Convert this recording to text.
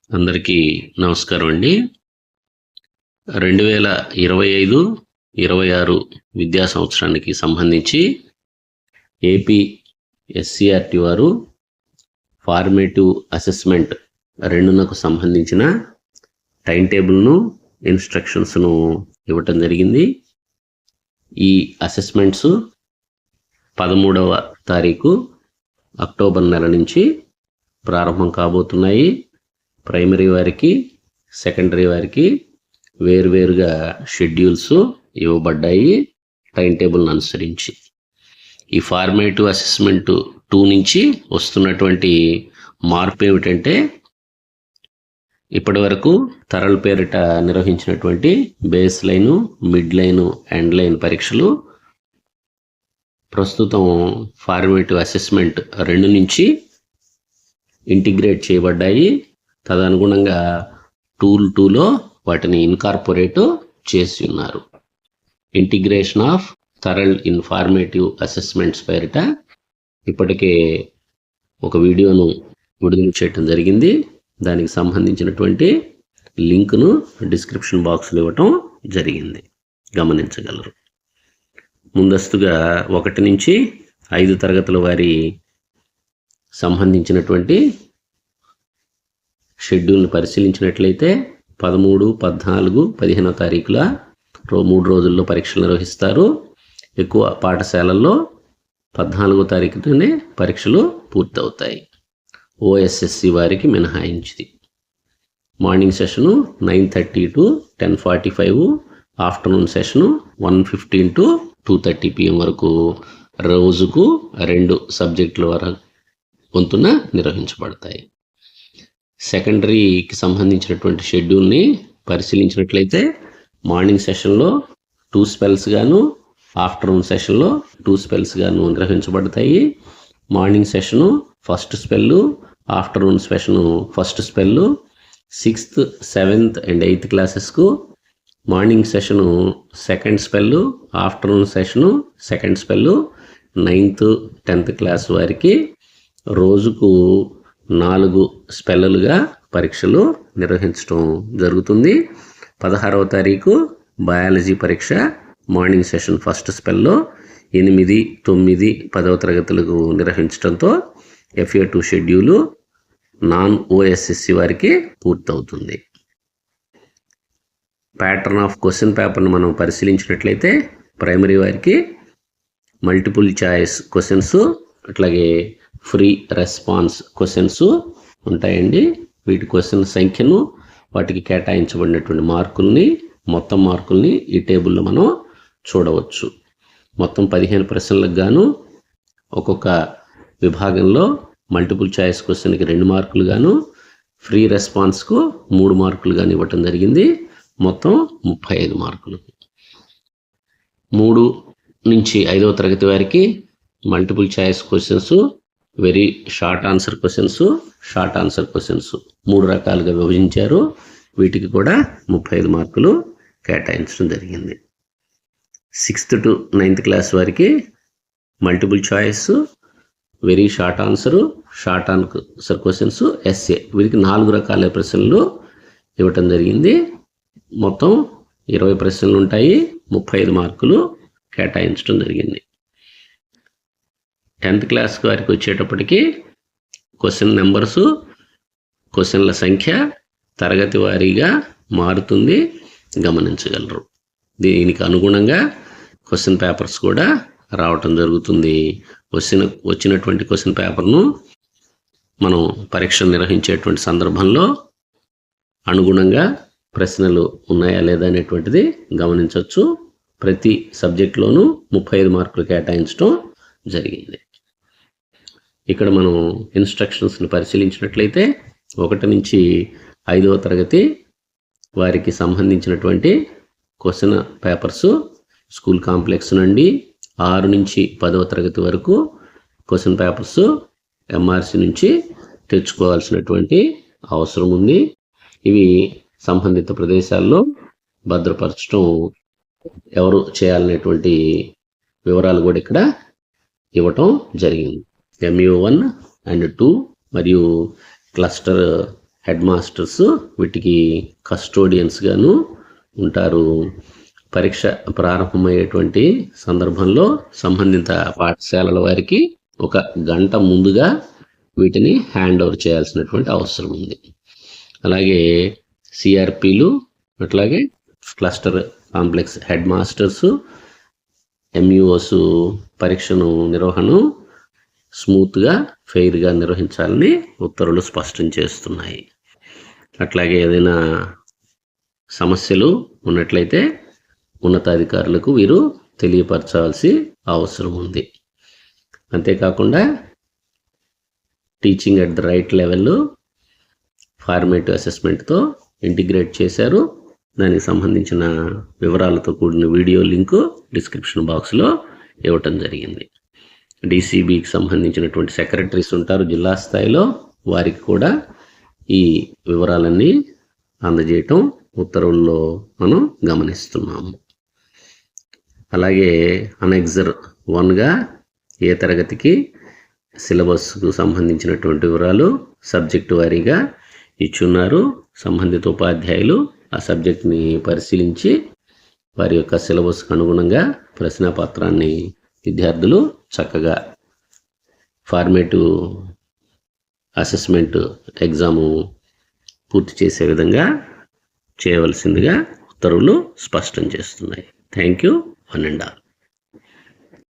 అందరికీ నమస్కారం అండి. 2025-26 విద్యా సంవత్సరానికి సంబంధించి ఏపీ ఎస్సీఆర్టీ వారు ఫార్మేటివ్ అసెస్మెంట్ 2కు సంబంధించిన టైం టేబుల్ను, ఇన్స్ట్రక్షన్స్ను ఇవ్వటం జరిగింది. ఈ అసెస్మెంట్స్ 13వ తారీఖు అక్టోబర్ నెల నుంచి ప్రారంభం కాబోతున్నాయి. ప్రైమరీ వారికి, సెకండరీ వారికి వేరువేరుగా షెడ్యూల్స్ ఇవ్వబడ్డాయి టైం టేబుల్ను అనుసరించి. ఈ ఫార్మేటివ్ అసెస్మెంట్ 2 నుంచి వస్తున్నటువంటి మార్పు ఏమిటంటే, ఇప్పటి వరకు తరల పేరిట నిర్వహించినటువంటి base line, mid line, end line పరీక్షలు ప్రస్తుతం ఫార్మేటివ్ అసెస్మెంట్ 2 నుంచి ఇంటిగ్రేట్ చేయబడ్డాయి. తదనుగుణంగా టూల్ 2లో వాటిని ఇన్కార్పొరేట్ చేసి ఉన్నారు. ఇంటిగ్రేషన్ ఆఫ్ థరల్ ఇన్ఫార్మేటివ్ అసెస్మెంట్స్ పేరిట ఇప్పటికే ఒక వీడియోను విడుదల చేయటం జరిగింది. దానికి సంబంధించినటువంటి లింక్ను డిస్క్రిప్షన్ బాక్స్లో ఇవ్వటం జరిగింది, గమనించగలరు. ముందస్తుగా 1 నుంచి 5 తరగతుల వారి సంబంధించినటువంటి షెడ్యూల్ని పరిశీలించినట్లయితే 13, 14, 15వ తారీఖుల 3 రోజుల్లో పరీక్షలు నిర్వహిస్తారు. ఎక్కువ పాఠశాలల్లో 14వ తారీఖునే పరీక్షలు పూర్తవుతాయి, ఓఎస్ఎస్సి వారికి మినహాయించింది. Morning session 9:30 to 10:45, afternoon session 1:15 to 2:30 PM వరకు రోజుకు 2 సబ్జెక్టుల వరకు వంతున నిర్వహించబడతాయి. సెకండరీకి సంబంధించినటువంటి షెడ్యూల్ని పరిశీలించినట్లయితే మార్నింగ్ సెషన్లో 2 స్పెల్స్ గాను, ఆఫ్టర్నూన్ సెషన్లో 2 స్పెల్స్ గాను నిర్వహించబడతాయి. Morning session first spell, afternoon session first spell. 6th, 7th and 8th క్లాసెస్కు morning session second spell, afternoon session second spell. 9th, 10th class వారికి రోజుకు 4 స్పెల్లులుగా పరీక్షలు నిర్వహించడం జరుగుతుంది. 16వ తారీఖు బయాలజీ పరీక్ష మార్నింగ్ సెషన్ ఫస్ట్ స్పెల్లో 8, 9, 10వ తరగతులకు నిర్వహించడంతో FA2 షెడ్యూలు నాన్ ఓఎస్ఎస్సి వారికి పూర్తవుతుంది. ప్యాటర్న్ ఆఫ్ క్వశ్చన్ పేపర్ను మనం పరిశీలించినట్లయితే ప్రైమరీ వారికి మల్టిపుల్ చాయిస్ క్వశ్చన్స్, అట్లాగే ఫ్రీ రెస్పాన్స్ క్వశ్చన్స్ ఉంటాయండి. వీటి క్వశ్చన్ సంఖ్యను, వాటికి కేటాయించబడినటువంటి మార్కుల్ని, మొత్తం మార్కుల్ని ఈ టేబుల్లో మనం చూడవచ్చు. మొత్తం 15 ప్రశ్నలకు గాను ఒక్కొక్క విభాగంలో మల్టిపుల్ చాయిస్ క్వశ్చన్కి 2 మార్కులు గాను, ఫ్రీ రెస్పాన్స్కు 3 మార్కులు గాను ఇవ్వటం జరిగింది. మొత్తం 35 మార్కులు. 3 నుంచి 5వ తరగతి వారికి multiple choice questions, very short answer questions, short answer questions 3 రకాలుగా విభజించారు. వీటికి కూడా 35 మార్కులు కేటాయించడం జరిగింది. 6th to 9th క్లాస్ వారికి multiple choice, very short answer, short answer questions, SA, వీరికి 4 రకాల ప్రశ్నలు ఇవ్వటం జరిగింది. మొత్తం 20 ప్రశ్నలు ఉంటాయి, 35 మార్కులు కేటాయించడం జరిగింది. 10th క్లాస్ వారికి వచ్చేటప్పటికి క్వశ్చన్ నెంబర్సు, క్వశ్చన్ల సంఖ్య తరగతి వారీగా మారుతుంది, గమనించగలరు. దీనికి అనుగుణంగా క్వశ్చన్ పేపర్స్ కూడా రావటం జరుగుతుంది. వచ్చినటువంటి క్వశ్చన్ పేపర్ను మనం పరీక్షలు నిర్వహించేటువంటి సందర్భంలో అనుగుణంగా ప్రశ్నలు ఉన్నాయా లేదా అనేటువంటిది గమనించవచ్చు. ప్రతి సబ్జెక్టులోనూ 35 మార్కులు కేటాయించడం జరిగింది. ఇక్కడ మనం ఇన్స్ట్రక్షన్స్ని పరిశీలించినట్లయితే 1 నుంచి 5వ తరగతి వారికి సంబంధించినటువంటి క్వశ్చన్ పేపర్సు స్కూల్ కాంప్లెక్స్ నుండి 6 నుంచి 10వ తరగతి వరకు క్వశ్చన్ పేపర్సు ఎంఆర్సి నుంచి తెచ్చుకోవాల్సినటువంటి అవసరం ఉంది. ఇవి సంబంధిత ప్రదేశాల్లో భద్రపరచడం ఎవరు చేయాలనేటువంటి వివరాలు కూడా ఇక్కడ ఇవ్వటం జరిగింది. MU1 and 2 మరియు క్లస్టర్ హెడ్ మాస్టర్స్ వీటికి కస్టోడియన్స్ గాను ఉంటారు. పరీక్ష ప్రారంభమయ్యేటువంటి సందర్భంలో సంబంధిత పాఠశాలల వారికి 1 గంట ముందుగా వీటిని హ్యాండ్ ఓవర్ చేయాల్సినటువంటి అవసరం ఉంది. అలాగే సిఆర్పిలు, అట్లాగే క్లస్టర్ కాంప్లెక్స్ హెడ్ మాస్టర్స్, ఎంయూఓస్ పరీక్షను నిర్వహణను స్మూత్గా ఫెయిర్గా నిర్వహించాలని ఉత్తర్వులు స్పష్టం చేస్తున్నాయి. అట్లాగే ఏదైనా సమస్యలు ఉన్నట్లయితే ఉన్నతాధికారులకు వీరు తెలియపరచాల్సి అవసరం ఉంది. అంతేకాకుండా teaching at the right level formative అసెస్మెంట్తో ఇంటిగ్రేట్ చేశారు. దానికి సంబంధించిన వివరాలతో కూడిన వీడియో లింకు డిస్క్రిప్షన్ బాక్స్లో ఇవ్వటం జరిగింది. డీసీబీకి సంబంధించినటువంటి సెక్రటరీస్ ఉంటారు జిల్లా స్థాయిలో, వారికి కూడా ఈ వివరాలన్నీ అందజేయటం ఉత్తర్వుల్లో మనం గమనిస్తున్నాము. అలాగే అనెక్సర్ 1గా ఏ తరగతికి సిలబస్కు సంబంధించినటువంటి వివరాలు సబ్జెక్టు వారీగా ఇచ్చున్నారు. సంబంధిత ఉపాధ్యాయులు ఆ సబ్జెక్ట్ని పరిశీలించి వారి యొక్క సిలబస్కు అనుగుణంగా ప్రశ్నాపత్రాన్ని విద్యార్థులు చక్కగా ఫార్మేటివ్ అసెస్మెంట్ ఎగ్జాము పూర్తి చేసే విధంగా చేయవలసిందిగా ఉత్తర్వులు స్పష్టం చేస్తున్నాయి. Thank you, one and all.